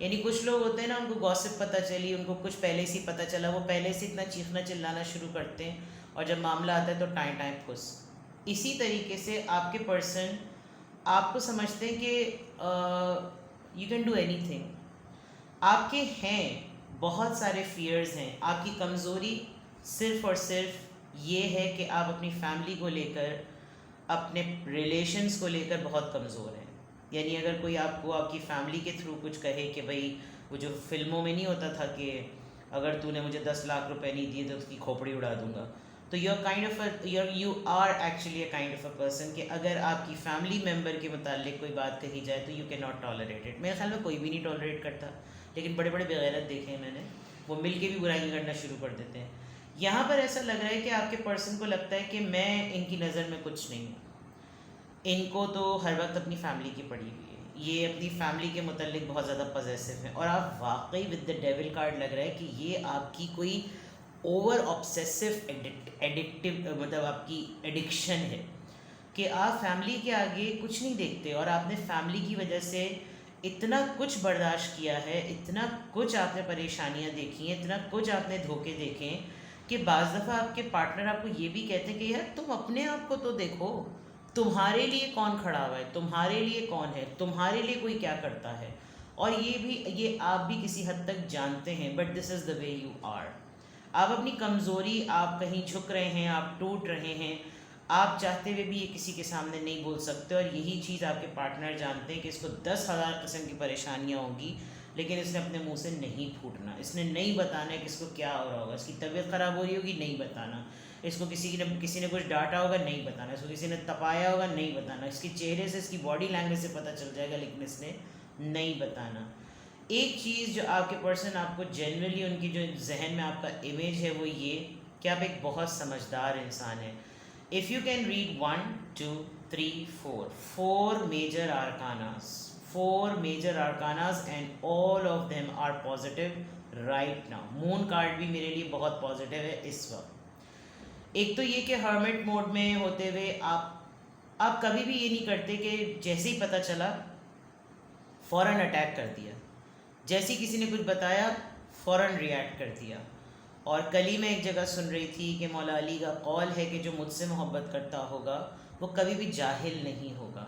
یعنی کچھ لوگ ہوتے ہیں نا، ان کو گوسپ پتہ چلی، ان کو کچھ پہلے سے ہی پتہ چلا، وہ پہلے سے اتنا چیخنا چلانا شروع کرتے ہیں، اور جب معاملہ آتا ہے تو ٹائم ٹائم پھس. اسی طریقے سے آپ کے پرسن آپ کو سمجھتے ہیں کہ you can do any thing. آپ کے ہیں بہت سارے فیئرز ہیں. آپ کی کمزوری صرف اور صرف یہ ہے کہ آپ اپنی فیملی کو لے کر، اپنے ریلیشنز کو لے کر بہت کمزور ہیں. یعنی اگر کوئی آپ کو آپ کی فیملی کے تھرو کچھ کہے کہ بھائی وہ جو فلموں میں نہیں ہوتا تھا کہ اگر تو نے مجھے 10 لاکھ روپے نہیں دیے تو اس کی کھوپڑی اڑا دوں گا، تو you are actually a kind of a person کہ اگر آپ کی فیملی ممبر کے متعلق کوئی بات کہی جائے تو you can not tolerate it. میرے خیال میں کوئی بھی نہیں ٹالریٹ کرتا، لیکن بڑے بڑے بغیرت دیکھے ہیں میں نے، وہ مل کے بھی برائی کرنا شروع کر دیتے ہیں. یہاں پر ایسا لگ رہا ہے کہ آپ کے پرسن کو لگتا ہے کہ میں ان کی نظر میں کچھ نہیں ہوں. ان کو تو ہر وقت اپنی فیملی کی پڑی ہوئی ہے، یہ اپنی فیملی کے متعلق بہت زیادہ پوزیسو ہیں. اور آپ واقعی ود دا ڈیول کارڈ لگ رہا ہے کہ یہ آپ کی کوئی اوور آبسیسو ایڈکٹیو مطلب آپ کی ایڈکشن ہے کہ آپ فیملی کے آگے کچھ نہیں دیکھتے، اور آپ نے فیملی کی وجہ سے اتنا کچھ برداشت کیا ہے، اتنا کچھ آپ نے پریشانیاں دیکھی ہیں، اتنا کچھ آپ نے دھوکے دیکھے ہیں کہ بعض دفعہ آپ کے پارٹنر آپ کو یہ بھی کہتے ہیں کہ یار تم اپنے آپ کو تو دیکھو، تمہارے لیے کون کھڑا ہوا ہے، تمہارے لیے کون ہے، تمہارے لیے کوئی کیا کرتا ہے. اور یہ آپ بھی کسی حد تک جانتے ہیں، but this is the way you are. آپ اپنی کمزوری، آپ کہیں جھک رہے ہیں، آپ ٹوٹ رہے ہیں، آپ چاہتے ہوئے بھی یہ کسی کے سامنے نہیں بول سکتے، اور یہی چیز آپ کے پارٹنر جانتے ہیں کہ اس کو 10,000 قسم کی پریشانیاں ہوں گی، لیکن اس نے اپنے منہ سے نہیں پھوٹنا، اس نے نہیں بتانا ہے کہ اس کو کیا ہو رہا ہوگا. اس کی طبیعت خراب ہو رہی ہوگی، نہیں بتانا. اس کو کسی نے کچھ ڈانٹا ہوگا، نہیں بتانا. اس کو کسی نے تپایا ہوگا، نہیں بتانا. اس کے چہرے سے، اس کی باڈی لینگویج سے پتہ چل جائے گا، لیکن اس نے نہیں بتانا. ایک چیز جو آپ کے پرسن آپ کو جنرلی ان کی جو ذہن میں آپ کا امیج ہے وہ یہ کہ آپ ایک بہت سمجھدار انسان ہیں. If you can read 1 2 3 4 major arcanas and all of them are positive right now. Moon card بھی میرے لیے بہت پازیٹیو ہے اس وقت. ایک تو یہ کہ ہرمٹ موڈ میں ہوتے ہوئے آپ کبھی بھی یہ نہیں کرتے کہ جیسے ہی پتہ چلا فوراً اٹیک کر دیا، جیسے ہی کسی نے کچھ بتایا فوراً ریئیکٹ کر دیا. اور کل ہی میں ایک جگہ سن رہی تھی کہ مولا علی کا قول ہے کہ جو مجھ سے محبت کرتا ہوگا وہ کبھی بھی جاہل نہیں ہوگا.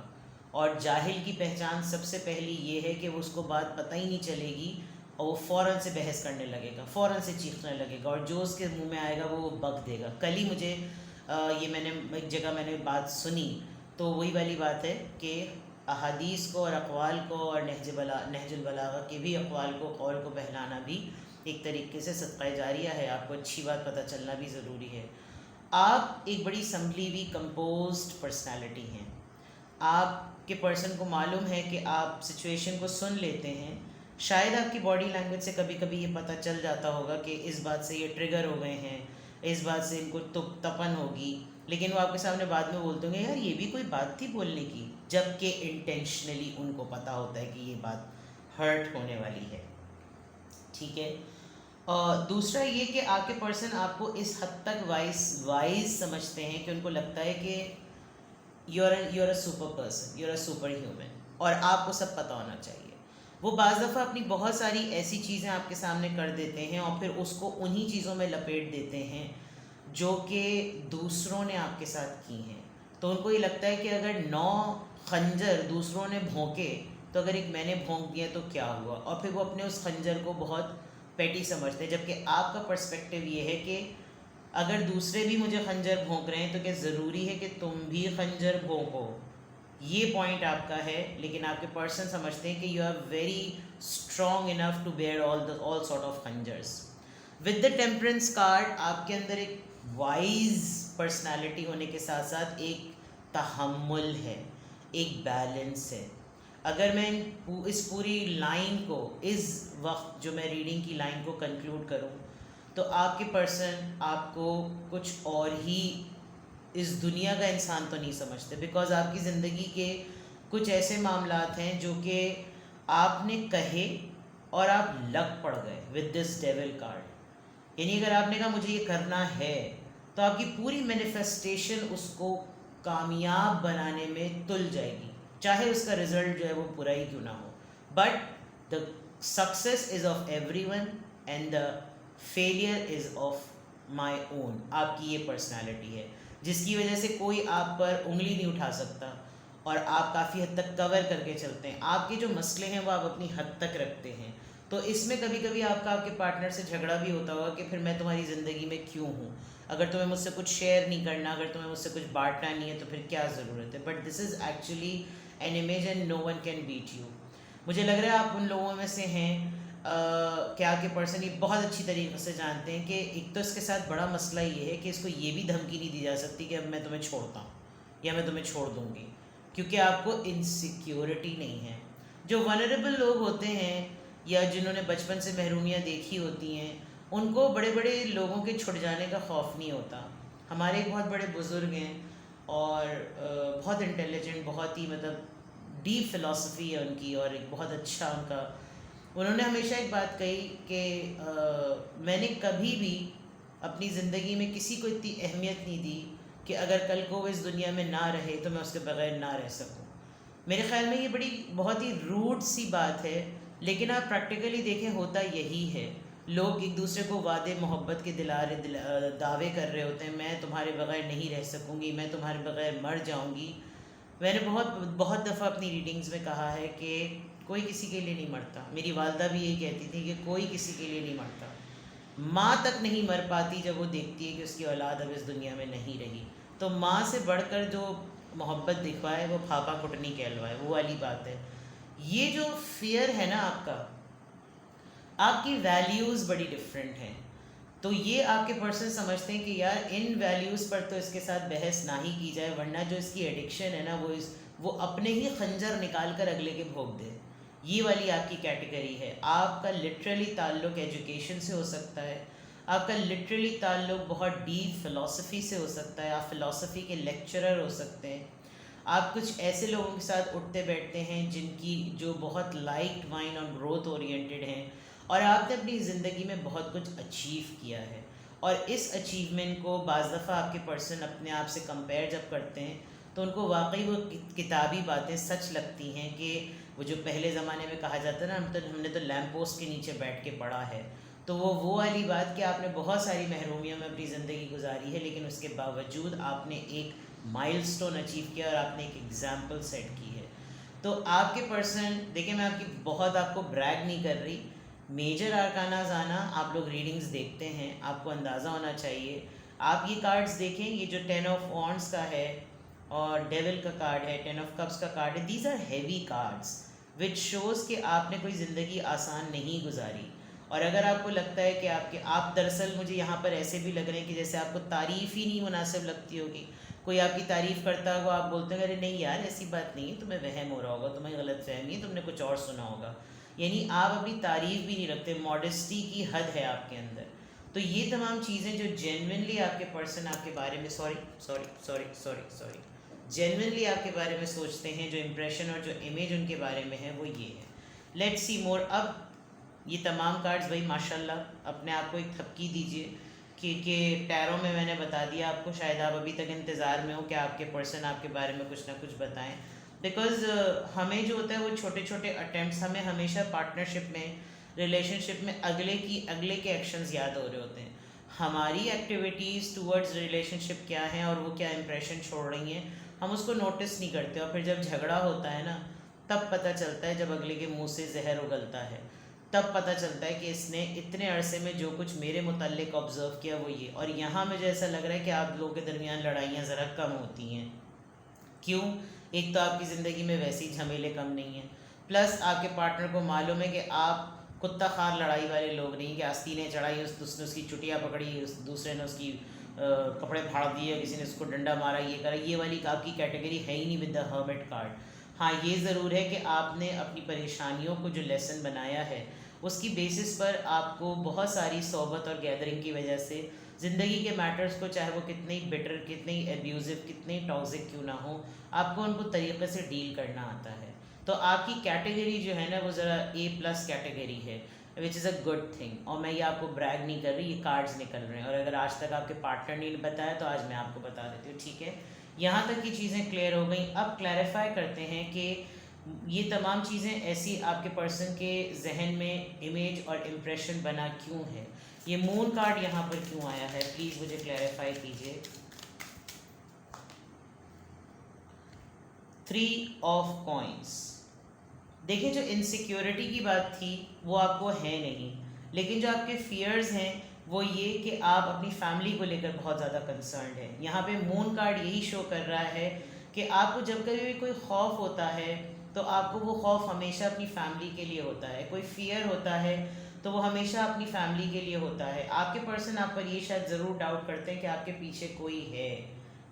اور جاہل کی پہچان سب سے پہلی یہ ہے کہ وہ اس کو بات پتہ ہی نہیں چلے گی اور وہ فوراً سے بحث کرنے لگے گا، فوراً سے چیخنے لگے گا، اور جو اس کے منہ میں آئے گا وہ بک دے گا. کل ہی مجھے یہ میں نے ایک جگہ میں نے بات سنی، تو وہی والی بات ہے کہ احادیث کو اور اقوال کو اور نہج البلاغہ کے بھی اقوال کو، قول کو بہلانا بھی ایک طریقے سے صدقہ جاریہ ہے. آپ کو اچھی بات پتہ چلنا بھی ضروری ہے. آپ ایک بڑی سنبھلی ہوئی کمپوزڈ پرسنالٹی ہیں. آپ کے پرسن کو معلوم ہے کہ آپ سچویشن کو سن لیتے ہیں. شاید آپ کی باڈی لینگویج سے کبھی کبھی یہ پتہ چل جاتا ہوگا کہ اس بات سے یہ ٹریگر ہو گئے ہیں، اس بات سے ان کو تپن ہوگی، لیکن وہ آپ کے سامنے بعد میں بولتے ہوں گے یار یہ بھی کوئی بات تھی بولنے کی، جب کہ انٹینشنلی ان کو پتہ ہوتا ہے کہ یہ بات ہرٹ ہونے والی ہے. ٹھیک ہے. اور دوسرا یہ کہ آپ کے پرسن آپ کو اس حد تک وائز سمجھتے ہیں کہ ان کو لگتا ہے کہ you are a super person, you are a super human, اور آپ کو سب پتہ ہونا چاہیے. وہ بعض دفعہ اپنی بہت ساری ایسی چیزیں آپ کے سامنے کر دیتے ہیں اور پھر اس کو انہی چیزوں میں لپیٹ دیتے ہیں جو کہ دوسروں نے آپ کے ساتھ کی ہیں. تو ان کو یہ لگتا ہے کہ اگر 9 خنجر دوسروں نے بھونکے تو اگر ایک میں نے بھونک دیا تو کیا ہوا، اور پھر وہ اپنے اس خنجر کو بہت پیٹی سمجھتے ہیں. جبکہ آپ کا پرسپیکٹیو یہ ہے کہ اگر دوسرے بھی مجھے خنجر بھونک رہے ہیں تو کیا ضروری ہے کہ تم بھی خنجر بھونکو. یہ پوائنٹ آپ کا ہے، لیکن آپ کے پرسن سمجھتے ہیں کہ you are very strong enough to bear all sort of خنجرس. ود دا ٹیمپرنس کارڈ آپ کے اندر ایک وائز پرسنالٹی ہونے کے ساتھ ساتھ ایک تحمل ہے، ایک بیلنس ہے. اگر میں اس پوری لائن کو، اس وقت جو میں ریڈنگ کی لائن کو کنکلوڈ کروں تو آپ کے پرسن آپ کو کچھ اور ہی اس دنیا کا انسان تو نہیں سمجھتے، بیکاز آپ کی زندگی کے کچھ ایسے معاملات ہیں جو کہ آپ نے کہے اور آپ لگ پڑ گئے ود دس ڈیول کارڈ. یعنی اگر آپ نے کہا مجھے یہ کرنا ہے تو آپ کی پوری مینیفیسٹیشن اس کو کامیاب بنانے میں تل جائے گی، چاہے اس کا رزلٹ جو ہے وہ برا ہی کیوں نہ ہو. But the success is of everyone and the failure is of my own. آپ کی یہ پرسنالٹی ہے جس کی وجہ سے کوئی آپ پر انگلی نہیں اٹھا سکتا اور آپ کافی حد تک کور کر کے چلتے ہیں. آپ کے جو مسئلے ہیں وہ آپ اپنی حد تک رکھتے ہیں. تو اس میں کبھی کبھی آپ کا آپ کے پارٹنر سے جھگڑا بھی ہوتا ہوگا کہ پھر میں تمہاری زندگی میں کیوں ہوں, اگر تمہیں مجھ سے کچھ شیئر نہیں کرنا, اگر تمہیں مجھ سے کچھ بانٹنا نہیں ہے تو پھر کیا ضرورت ہے. But this is actually an image and no one can beat you. مجھے لگ رہا ہے آپ ان لوگوں میں سے ہیں کہ آپ کے پرسن یہ بہت اچھی طریقے سے جانتے ہیں کہ ایک تو اس کے ساتھ بڑا مسئلہ یہ ہے کہ اس کو یہ بھی دھمکی نہیں دی جا سکتی کہ اب میں تمہیں چھوڑتا ہوں یا میں تمہیں چھوڑ دوں گی, کیونکہ آپ کو انسیکیورٹی نہیں ہے. جو ونریبل لوگ ہوتے ہیں یا جنہوں نے بچپن سے محرومیاں دیکھی ہوتی ہیں ان کو بڑے بڑے لوگوں کے چھٹ جانے کا خوف نہیں ہوتا. ہمارے ایک بہت بڑے بزرگ ہیں اور بہت انٹیلیجنٹ, بہت ہی مطلب ڈیپ فلاسفی ہے ان کی اور ایک بہت اچھا ان کا, انہوں نے ہمیشہ ایک بات کہی کہ میں نے کبھی بھی اپنی زندگی میں کسی کو اتنی اہمیت نہیں دی کہ اگر کل کو وہ اس دنیا میں نہ رہے تو میں اس کے بغیر نہ رہ سکوں. میرے خیال میں یہ بڑی بہت ہی روڈ سی بات ہے, لیکن آپ پریکٹیکلی دیکھیں ہوتا یہی ہے. لوگ ایک دوسرے کو وعدے محبت کے دعوے کر رہے ہوتے ہیں, میں تمہارے بغیر نہیں رہ سکوں گی, میں تمہارے بغیر مر جاؤں گی. میں نے بہت دفعہ اپنی ریڈنگز میں کہا ہے کہ کوئی کسی کے لیے نہیں مرتا. میری والدہ بھی یہی کہتی تھی کہ کوئی کسی کے لیے نہیں مرتا. ماں تک نہیں مر پاتی جب وہ دیکھتی ہے کہ اس کی اولاد اب اس دنیا میں نہیں رہی. تو ماں سے بڑھ کر جو محبت دکھوائے وہ پھاپا کٹنی کہلوائے, وہ والی بات ہے. یہ جو فیئر ہے نا آپ کا, آپ کی ویلیوز بڑی ڈفرینٹ ہیں. تو یہ آپ کے پرسن سمجھتے ہیں کہ یار ان ویلیوز پر تو اس کے ساتھ بحث نہ ہی کی جائے, ورنہ جو اس کی ایڈکشن ہے نا وہ اپنے ہی خنجر نکال کر اگلے کے بھونک دے. یہ والی آپ کی کیٹیگری ہے. آپ کا لٹرلی تعلق ایجوکیشن سے ہو سکتا ہے, آپ کا لٹرلی تعلق بہت ڈیپ فلاسفی سے ہو سکتا ہے, آپ فلاسفی کے لیکچرر ہو سکتے ہیں, آپ کچھ ایسے لوگوں کے ساتھ اٹھتے بیٹھتے ہیں جو بہت لائک مائنڈ اور گروتھ اورینٹیڈ ہیں, اور آپ نے اپنی زندگی میں بہت کچھ اچیو کیا ہے. اور اس اچیومنٹ کو بعض دفعہ آپ کے پرسن اپنے آپ سے کمپیئر جب کرتے ہیں تو ان کو واقعی وہ کتابی باتیں سچ لگتی ہیں کہ وہ جو پہلے زمانے میں کہا جاتا ہے نا ہم نے تو لیمپ پوسٹ کے نیچے بیٹھ کے پڑھا ہے. تو وہ والی بات کہ آپ نے بہت ساری محرومیوں میں اپنی زندگی گزاری ہے, لیکن اس کے باوجود آپ نے ایک مائل سٹون اچیو کیا اور آپ نے ایک ایگزامپل سیٹ کی ہے. تو آپ کے پرسن دیکھیں, میں آپ کو بریگ نہیں کر رہی, میجر ارکانہ آنا آپ لوگ ریڈنگز دیکھتے ہیں, آپ کو اندازہ ہونا چاہیے. آپ یہ کارڈز دیکھیں, یہ جو 10 آف وانڈس کا ہے اور ڈیول کا کارڈ ہے, 10 آف کپس کا کارڈ ہے, these are heavy cards which shows کہ آپ نے کوئی زندگی آسان نہیں گزاری. اور اگر آپ کو لگتا ہے کہ آپ دراصل مجھے یہاں پر ایسے بھی لگ رہے ہیں کہ جیسے آپ کو تعریف ہی نہیں مناسب لگتی ہوگی, کوئی آپ کی تعریف کرتا ہوگا, آپ بولتے ہیں ارے نہیں یار ایسی بات نہیں ہے, تمہیں وہم ہو رہا ہوگا, تمہیں غلط فہمی ہے, تم نے کچھ اور سنا ہوگا. یعنی آپ اپنی تعریف بھی نہیں رکھتے, ماڈسٹی کی حد ہے آپ کے اندر. تو یہ تمام چیزیں جو جینوئنلی آپ کے پرسن آپ کے بارے میں جینوئنلی آپ کے بارے میں سوچتے ہیں, جو امپریشن اور جو امیج ان کے بارے میں ہے وہ یہ ہے. لیٹس سی مور. اب یہ تمام کارڈز بھائی ماشاء اللہ اپنے آپ کو ایک تھپکی دیجئے کہ ٹیرو میں نے بتا دیا آپ کو, شاید آپ ابھی تک انتظار میں ہو کہ آپ کے پرسن آپ کے بارے میں کچھ نہ کچھ بتائیں. بیکاز ہمیں جو ہوتا ہے وہ چھوٹے چھوٹے اٹیمپٹس, ہمیں ہمیشہ پارٹنرشپ میں ریلیشن شپ میں اگلے کے ایکشنز یاد ہو رہے ہوتے ہیں. ہماری ایکٹیویٹیز ٹورڈز ریلیشن شپ کیا ہیں اور وہ کیا امپریشن چھوڑ رہی ہیں, ہم اس کو نوٹس نہیں کرتے. اور پھر جب جھگڑا ہوتا ہے نا تب پتہ چلتا ہے, جب اگلے کے منہ سے زہر اگلتا ہے تب پتہ چلتا ہے کہ اس نے اتنے عرصے میں جو کچھ میرے متعلق آبزرو کیا وہ یہ. اور یہاں مجھے ایسا لگ رہا ہے کہ آپ لوگوں کے درمیان لڑائیاں ذرا کم ہوتی ہیں. کیوں؟ ایک تو آپ کی زندگی میں ویسی جھمیلے کم نہیں ہیں, پلس آپ کے پارٹنر کو معلوم ہے کہ آپ کتا خار لڑائی والے لوگ نہیں کہ آستینیں چڑھائی, اس نے اس کی چٹیاں پکڑی, دوسرے نے اس کی کپڑے پھاڑ دیے, کسی نے اس کو ڈنڈا مارا, یہ کرا. یہ والی آپ کی کیٹیگری ہے ہی نہیں ود دا ہرمٹ کارڈ. ہاں یہ ضرور ہے کہ آپ نے اپنی پریشانیوں کو جو لیسن بنایا ہے اس کی بیسس پر آپ کو بہت ساری صحبت اور گیدرنگ کی وجہ سے زندگی کے میٹرز کو, چاہے وہ کتنے ہی بٹر, کتنے ہی ایبیوزو, کتنے ہی ٹاکسک کیوں نہ ہوں, آپ کو ان کو طریقے سے ڈیل کرنا آتا ہے. تو آپ کی کیٹیگری جو ہے نا وہ ذرا A+ کیٹیگری ہے, وچ از اے گڈ تھنگ. اور میں یہ آپ کو بریگ نہیں کر رہی, یہ کارڈز نکل رہے ہیں. اور اگر آج تک آپ کے پارٹنر نے بتایا تو آج میں آپ کو بتا دیتی ہوں, ٹھیک ہے. یہاں تک یہ چیزیں کلیئر ہو گئیں. اب کلیریفائی کرتے ہیں کہ یہ تمام چیزیں ایسی آپ کے پرسن کے ذہن میں امیج اور امپریشن بنا کیوں ہے؟ یہ مون کارڈ یہاں پر کیوں آیا ہے؟ پلیز مجھے کلیریفائی کیجیے. 3 آف کوائنس. دیکھیں جو انسیکیورٹی کی بات تھی وہ آپ کو ہے نہیں، لیکن جو آپ کے فیئرز ہیں وہ یہ کہ آپ اپنی فیملی کو لے کر بہت زیادہ کنسرنڈ ہیں. یہاں پہ مون کارڈ یہی شو کر رہا ہے کہ آپ کو جب کبھی بھی کوئی خوف ہوتا ہے تو آپ کو وہ خوف ہمیشہ اپنی فیملی کے لیے ہوتا ہے. کوئی فیئر ہوتا ہے تو وہ ہمیشہ اپنی فیملی کے لیے ہوتا ہے. آپ کے پرسن آپ پر یہ شاید ضرور ڈاؤٹ کرتے ہیں کہ آپ کے پیچھے کوئی ہے،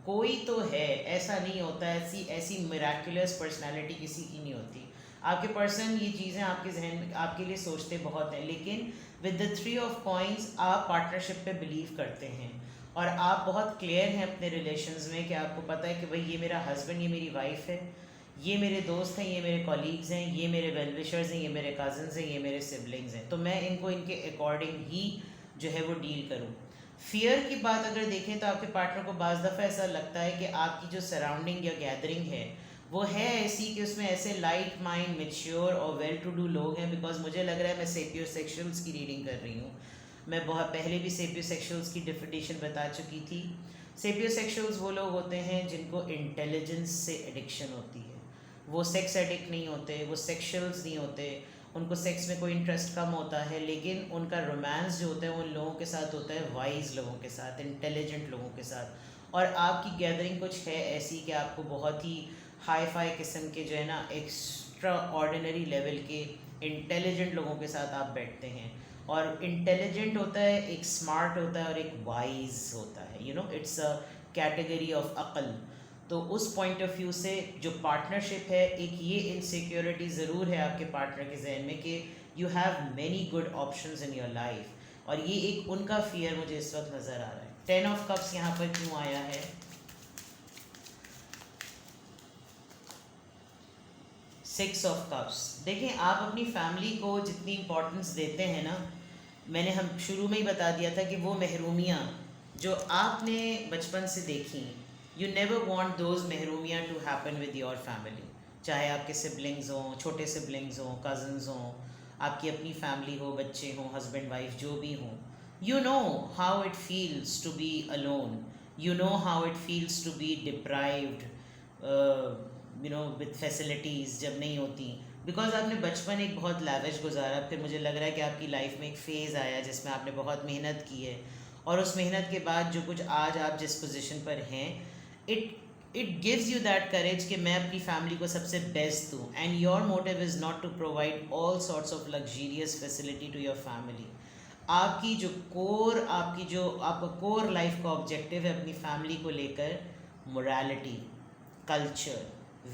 کوئی تو ہے. ایسا نہیں ہوتا، ایسی میراکولس پرسنالٹی کسی کی نہیں ہوتی. آپ کے پرسن یہ چیزیں آپ کے ذہن میں آپ کے لیے سوچتے بہت ہیں، لیکن ود دا 3 آف کوائنس آپ پارٹنرشپ پہ بلیو کرتے ہیں اور آپ بہت کلیئر ہیں اپنے ریلیشنز میں کہ آپ کو پتہ ہے کہ بھائی یہ میرا ہسبینڈ، یہ میری وائف ہے، یہ میرے دوست ہیں، یہ میرے کولیگز ہیں، یہ میرے ویل وشرز ہیں، یہ میرے کزنز ہیں، یہ میرے سبلنگز ہیں، تو میں ان کو ان کے اکارڈنگ ہی جو ہے وہ ڈیل کروں. فیئر کی بات اگر دیکھیں تو آپ کے پارٹنر کو بعض دفعہ ایسا لگتا ہے کہ آپ کی جو سراؤنڈنگ یا گیدرنگ ہے وہ ہے ایسی کہ اس میں ایسے لائٹ مائنڈ میچیور اور ویل ٹو ڈو لوگ ہیں. بیکاز مجھے لگ رہا ہے میں سیپیو سیکشولس کی ریڈنگ کر رہی ہوں. میں بہت پہلے بھی سیپیو سیکشولس کی ڈیفینیشن بتا چکی تھی. سیپیو سیکشولس وہ لوگ ہوتے ہیں جن کو انٹیلیجنس سے ایڈکشن ہوتی ہے. وہ سیکس ایڈکٹ نہیں ہوتے، وہ سیکشولز نہیں ہوتے، ان کو سیکس میں کوئی انٹرسٹ کم ہوتا ہے، لیکن ان کا رومانس جو ہوتا ہے وہ ان لوگوں کے ساتھ ہوتا ہے وائز لوگوں کے ساتھ، انٹیلیجنٹ لوگوں کے ساتھ. اور آپ کی گیدرنگ کچھ ہے ایسی کہ آپ کو بہت ہی ہائی فائی قسم کے جو ہے نا ایکسٹرا آرڈینری لیول کے انٹیلیجنٹ لوگوں کے ساتھ آپ بیٹھتے ہیں. اور انٹیلیجنٹ ہوتا ہے، ایک اسمارٹ ہوتا ہے اور ایک وائز ہوتا ہے. اٹس اے کیٹیگری آف عقل. تو اس پوائنٹ آف ویو سے جو پارٹنرشپ ہے، ایک یہ انسیکیورٹی ضرور ہے آپ کے پارٹنر کے ذہن میں کہ you have many good options in your life, اور یہ ایک ان کا فیئر مجھے اس وقت نظر آ رہا ہے. 10 آف کپس یہاں پر کیوں آیا ہے؟ 6 آف کپس. دیکھیں آپ اپنی فیملی کو جتنی امپورٹنس دیتے ہیں نا، ہم شروع میں ہی بتا دیا تھا کہ وہ محرومیاں جو آپ نے بچپن سے دیکھی، یو نیور وانٹ دوز محرومیاں to happen with your family. چاہے آپ کے سبلنگز ہوں، چھوٹے سبلنگز ہوں، کزنز ہوں، آپ کی اپنی فیملی ہو، بچے ہوں، ہسبینڈ وائف جو بھی ہوں. You know how it feels to be alone. You know how it feels to be deprived with facilities جب نہیں ہوتی. بیکاز آپ نے بچپن ایک بہت لیوش گزارا. پھر مجھے لگ رہا ہے کہ آپ کی لائف میں ایک فیز آیا جس میں آپ نے بہت محنت کی ہے، اور اس محنت کے بعد جو کچھ آج آپ جس پوزیشن پر ہیں، it gives you that courage کہ میں اپنی فیملی کو سب سے بیسٹ دوں. And your motive is not to provide all sorts of luxuries facility to your family. آپ کا کور لائف کا آبجیکٹیو ہے اپنی فیملی کو لے کر morality, culture,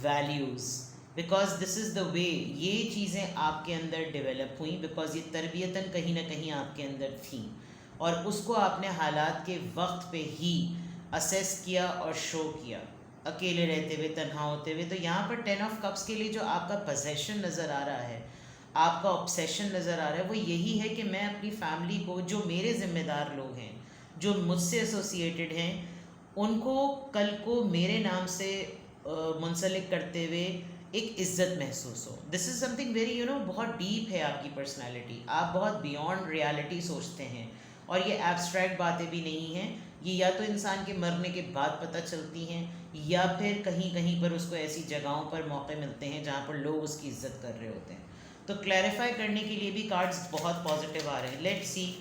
values, because this is the way یہ چیزیں آپ کے اندر ڈیولپ ہوئیں، بیکاز یہ تربیتاً کہیں نہ کہیں آپ کے اندر تھیں، اور اس کو آپ نے حالات کے وقت پہ ہی اسیس کیا اور شو کیا، اکیلے رہتے ہوئے، تنہا ہوتے ہوئے. تو یہاں پر 10 آف کپس کے لیے جو آپ کا پوزیشن نظر آ رہا ہے، آپ کا obsession نظر آ رہا ہے، وہ یہی ہے کہ میں اپنی فیملی کو، جو میرے ذمہ دار لوگ ہیں، جو مجھ سے ایسوسیٹڈ ہیں، ان کو کل کو میرے نام سے منسلک کرتے ہوئے ایک عزت محسوس ہو. دس از سم تھنگ ویری بہت ڈیپ ہے آپ کی پرسنالٹی. آپ بہت بیونڈ ریالٹی سوچتے ہیں، اور یہ ایبسٹریکٹ باتیں بھی نہیں ہیں. یہ یا تو انسان کے مرنے کے بعد پتہ چلتی ہیں، یا پھر کہیں کہیں پر اس کو ایسی جگہوں پر موقع ملتے ہیں جہاں پر لوگ اس کی عزت کر رہے ہوتے ہیں. تو کلیریفائی کرنے کے لیے بھی کارڈز بہت پازیٹیو آ رہے ہیں. لیٹ سی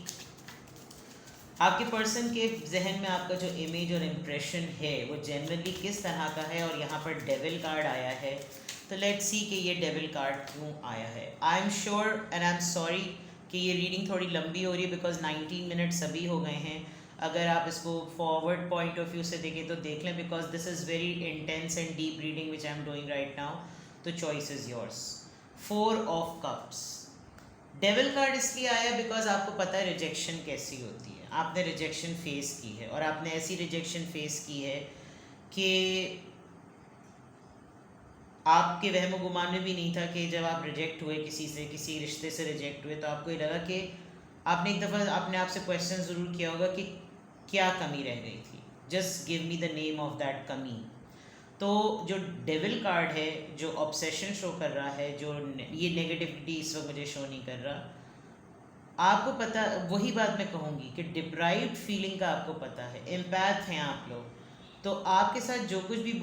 آپ کے پرسن کے ذہن میں آپ کا جو امیج اور امپریشن ہے وہ جنرلی کس طرح کا ہے. اور یہاں پر ڈیول کارڈ آیا ہے، تو لیٹ سی کہ یہ ڈیول کارڈ کیوں آیا ہے. I am sure and I am sorry کہ یہ ریڈنگ تھوڑی لمبی ہو رہی ہے، بیکاز 19 منٹس ابھی ہو گئے ہیں. اگر آپ اس کو فارورڈ پوائنٹ آف ویو سے دیکھیں تو دیکھ لیں، because this is very intense and deep reading which I am doing right now. تو choice is yours. 4 of cups. Devil card اس لیے آیا بیکاز آپ کو پتہ ہے ریجیکشن کیسی ہوتی ہے. آپ نے ریجیکشن فیس کی ہے، اور آپ نے ایسی ریجیکشن فیس کی ہے کہ آپ کے وہم و گمان میں بھی نہیں تھا کہ جب آپ ریجیکٹ ہوئے کسی سے، کسی رشتے سے ریجیکٹ ہوئے، تو آپ کو یہ لگا کہ آپ نے ایک دفعہ اپنے آپ سے کویشچن ضرور کیا ہوگا کہ کیا کمی رہ گئی تھی. Just give me the name of that کمی. تو جو ڈیول کارڈ ہے جو آبسیشن شو کر رہا ہے، جو یہ نیگیٹیوٹی اس وقت مجھے شو نہیں کر رہا، آپ کو پتہ، وہی بات میں کہوں گی کہ ڈپرائیوڈ فیلنگ کا آپ کو پتہ ہے، امپیتھ ہیں آپ لوگ، تو آپ کے ساتھ جو کچھ بھی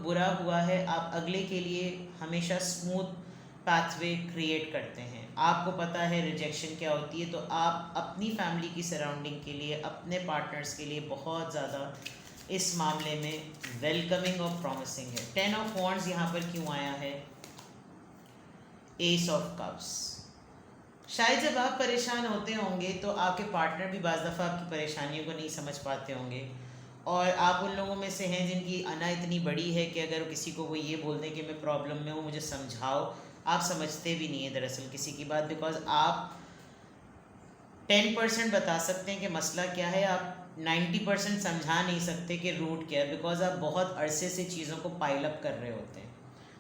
برا ہوا ہے، آپ اگلے کے لیے ہمیشہ اسموتھ پاتھ وے کریٹ کرتے ہیں. آپ کو پتہ ہے ریجیکشن کیا ہوتی ہے، تو آپ اپنی فیملی کی سراؤنڈنگ کے لیے، اپنے پارٹنرز کے لیے بہت زیادہ اس معاملے میں ویلکمنگ اور پرومسنگ ہے. 10 آف وانڈز یہاں پر کیوں آیا ہے؟ S of cups. شاید جب آپ پریشان ہوتے ہوں گے تو آپ کے پارٹنر بھی بعض دفعہ آپ کی پریشانیوں کو نہیں سمجھ پاتے ہوں گے، اور آپ ان لوگوں میں سے ہیں جن کی انا اتنی بڑی ہے کہ اگر کسی کو وہ یہ بول دیں کہ میں پرابلم میں ہوں، مجھے سمجھاؤ، آپ سمجھتے بھی نہیں ہیں دراصل کسی کی بات، بیکاز آپ 10% بتا سکتے ہیں کہ مسئلہ کیا ہے، آپ 90% سمجھا نہیں سکتے کہ روٹ کیا ہے، بیکاز آپ بہت عرصے سے چیزوں کو پائل اپ کر رہے ہوتے ہیں.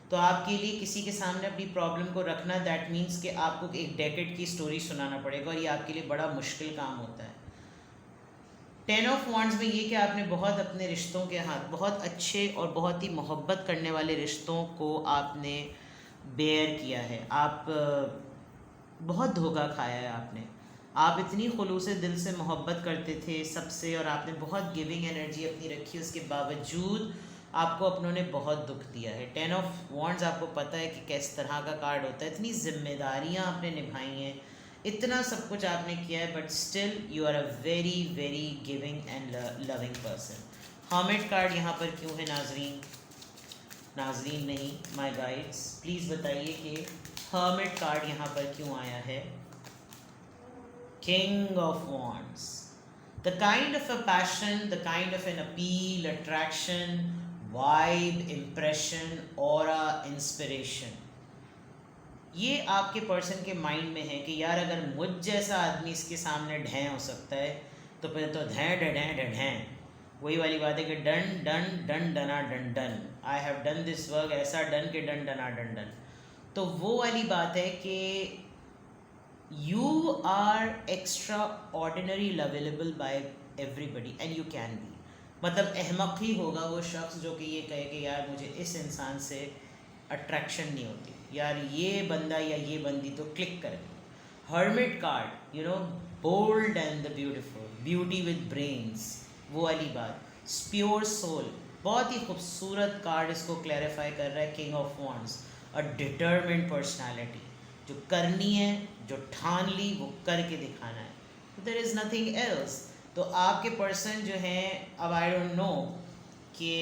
تو آپ کے لیے کسی کے سامنے اپنی پرابلم کو رکھنا، دیٹ مینس کہ آپ کو ایک ڈیکیڈ کی سٹوری سنانا پڑے گا، اور یہ آپ کے لیے بڑا مشکل کام ہوتا ہے. 10 آف وانڈز میں یہ کہ آپ نے بہت اپنے رشتوں کے ہاتھ، بہت اچھے اور بہت ہی محبت کرنے والے رشتوں کو آپ نے بیئر کیا ہے. آپ بہت دھوکہ کھایا ہے آپ اتنی خلوص دل سے محبت کرتے تھے سب سے، اور آپ نے بہت گیونگ انرجی اپنی رکھی، اس کے باوجود آپ کو اپنوں نے بہت دکھ دیا ہے. 10 آف وانڈز آپ کو پتہ ہے کہ کس طرح کا کارڈ ہوتا ہے، اتنی ذمہ داریاں آپ نے نبھائی ہیں، اتنا سب کچھ آپ نے کیا ہے، but still you are a very very giving and loving person. Hermit card یہاں پر کیوں ہے ناظرین نہیں، مائی گائیڈس پلیز بتائیے کہ ہرمٹ کارڈ یہاں پر کیوں آیا ہے؟ King of wands. The kind of a passion, the kind of an appeal, attraction, vibe, impression, aura, inspiration. یہ آپ کے پرسن کے مائنڈ میں ہے کہ یار اگر مجھ جیسا آدمی اس کے سامنے ڈھیں ہو سکتا ہے تو پھر تو ڈھیں. وہی والی بات ہے کہ done done done ڈنا done done, I have done this work, ایسا ڈن کہ ڈن ڈنا ڈن ڈن. تو وہ والی بات ہے کہ you are extraordinary lovable by everybody and you can be. مطلب احمق ہی ہوگا وہ شخص جو کہ یہ کہے کہ یار مجھے اس انسان سے اٹریکشن نہیں ہوتی، یار یہ بندہ یا یہ بندی تو کلک کرے. Hermit card, bold and the beautiful, beauty with brains, وہ والی بات، پیور سول، بہت ہی خوبصورت کارڈ اس کو کلیریفائی کر رہا ہے. King of wands, a determined personality, جو کرنی ہے، جو ٹھان لی وہ کر کے دکھانا ہے. دیر از نتھنگ ایلس. تو آپ کے پرسن جو ہیں، اب آئی ڈونٹ نو کہ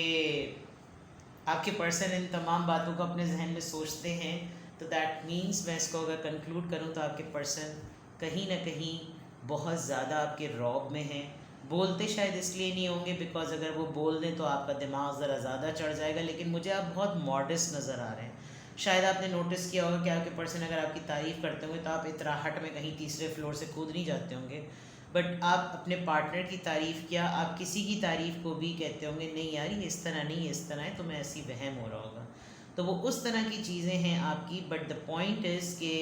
آپ کے پرسن ان تمام باتوں کو اپنے ذہن میں سوچتے ہیں، تو دیٹ مینس میں اس کو اگر کنکلوڈ کروں تو آپ کے پرسن کہیں نہ کہیں بہت زیادہ آپ کے رعب میں ہیں. بولتے شاید اس لیے نہیں ہوں گے بیکاز اگر وہ بول دیں تو آپ کا دماغ ذرا زیادہ چڑھ جائے گا، لیکن مجھے آپ بہت ماڈسٹ نظر آ رہے ہیں. شاید آپ نے نوٹس کیا ہوگا کہ آپ کے پرسن اگر آپ کی تعریف کرتے ہوں گے تو آپ اطراحٹ میں کہیں تیسرے فلور سے کود نہیں جاتے ہوں گے، بٹ آپ اپنے پارٹنر کی تعریف کیا، آپ کسی کی تعریف کو بھی کہتے ہوں گے نہیں یار یہ اس طرح نہیں، یہ اس طرح ہے، تو میں ایسی وہم ہو رہا ہوگا. تو وہ اس طرح کی چیزیں ہیں آپ کی. بٹ دا پوائنٹ از کہ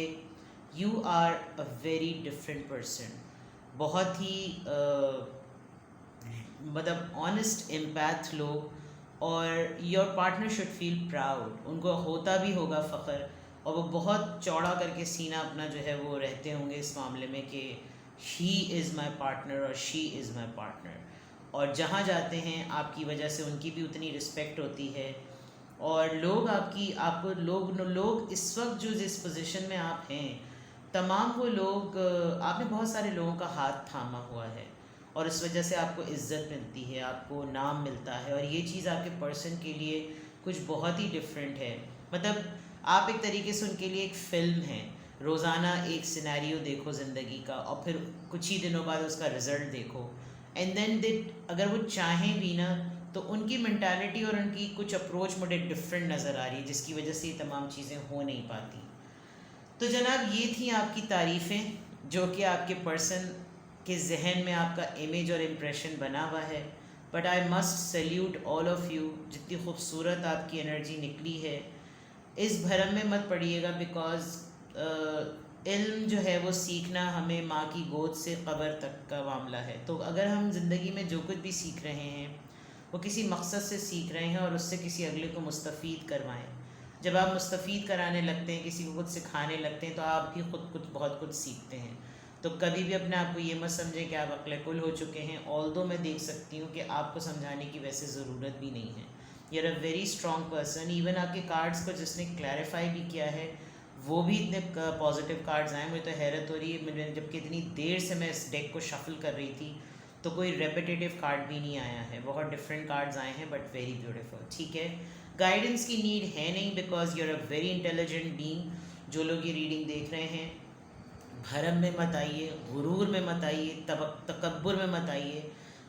you are a very different person, بہت ہی مطلب آنیسٹ امپیتھ لوگ، اور your partner should feel proud, ان کو ہوتا بھی ہوگا فخر، اور وہ بہت چوڑا کر کے سینہ اپنا جو ہے وہ رہتے ہوں گے اس معاملے میں کہ ہی از مائی پارٹنر اور شی از مائی پارٹنر. اور جہاں جاتے ہیں آپ کی وجہ سے ان کی بھی اتنی رسپیکٹ ہوتی ہے، اور لوگ آپ کو لوگ اس وقت جو جس پوزیشن میں آپ ہیں، تمام وہ لوگ، آپ نے بہت سارے لوگوں کا ہاتھ تھاما ہوا ہے، اور اس وجہ سے آپ کو عزت ملتی ہے، آپ کو نام ملتا ہے، اور یہ چیز آپ کے پرسن کے لیے کچھ بہت ہی ڈفرینٹ ہے. مطلب آپ ایک طریقے سے ان کے لیے ایک فلم ہے، روزانہ ایک سینیریو دیکھو زندگی کا، اور پھر کچھ ہی دنوں بعد اس کا رزلٹ دیکھو، اینڈ دین اگر وہ چاہیں بھی نا تو ان کی مینٹالٹی اور ان کی کچھ اپروچ مجھے ڈفرینٹ نظر آ رہی ہے، جس کی وجہ سے یہ تمام چیزیں ہو نہیں پاتی. تو جناب یہ تھیں آپ کی تعریفیں جو کہ آپ کے پرسن کے ذہن میں آپ کا امیج اور امپریشن بنا ہوا ہے. But I must salute all of you, جتنی خوبصورت آپ کی انرجی نکلی ہے. اس بھرم میں مت پڑیے گا، بیکاز علم جو ہے وہ سیکھنا ہمیں ماں کی گود سے قبر تک کا معاملہ ہے. تو اگر ہم زندگی میں جو کچھ بھی سیکھ رہے ہیں وہ کسی مقصد سے سیکھ رہے ہیں اور اس سے کسی اگلے کو مستفید کروائیں. جب آپ مستفید کرانے لگتے ہیں، کسی کو کچھ سکھانے لگتے ہیں، تو آپ بھی خود کچھ بہت کچھ سیکھتے ہیں. تو کبھی بھی اپنے آپ کو یہ مت سمجھیں کہ آپ عقل کل ہو چکے ہیں. آلدو میں دیکھ سکتی ہوں کہ آپ کو سمجھانے کی ویسے ضرورت بھی نہیں ہے. You are a very strong person. Even آپ کے کارڈس کو جس نے کلیریفائی بھی کیا ہے وہ بھی اتنے پازیٹیو کارڈز آئے. مجھے تو حیرت ہو رہی ہے، میں جب کہ اتنی دیر سے میں اس ڈیک کو شفل کر رہی تھی تو کوئی ریپیٹیو کارڈ بھی نہیں آیا ہے. بہت ڈفرینٹ کارڈز آئے ہیں بٹ ویری بیوٹیفل. ٹھیک ہے، گائیڈنس کی نیڈ ہے نہیں because you are a very intelligent being. جو لوگ یہ ریڈنگ دیکھ رہے ہیں، بھرم میں مت آئیے، غرور میں مت آئیے، تکبر میں مت آئیے،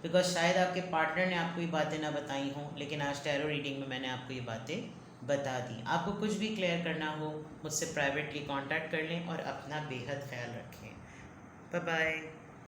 بیکاز شاید آپ کے پارٹنر نے آپ کو یہ باتیں نہ بتائی ہوں، لیکن آج ٹیرو ریڈنگ میں نے آپ کو یہ باتیں بتا دی. آپ کو کچھ بھی کلیئر کرنا ہو مجھ سے پرائیویٹلی کانٹیکٹ کر لیں اور اپنا بے حد خیال رکھیں. Bye bye.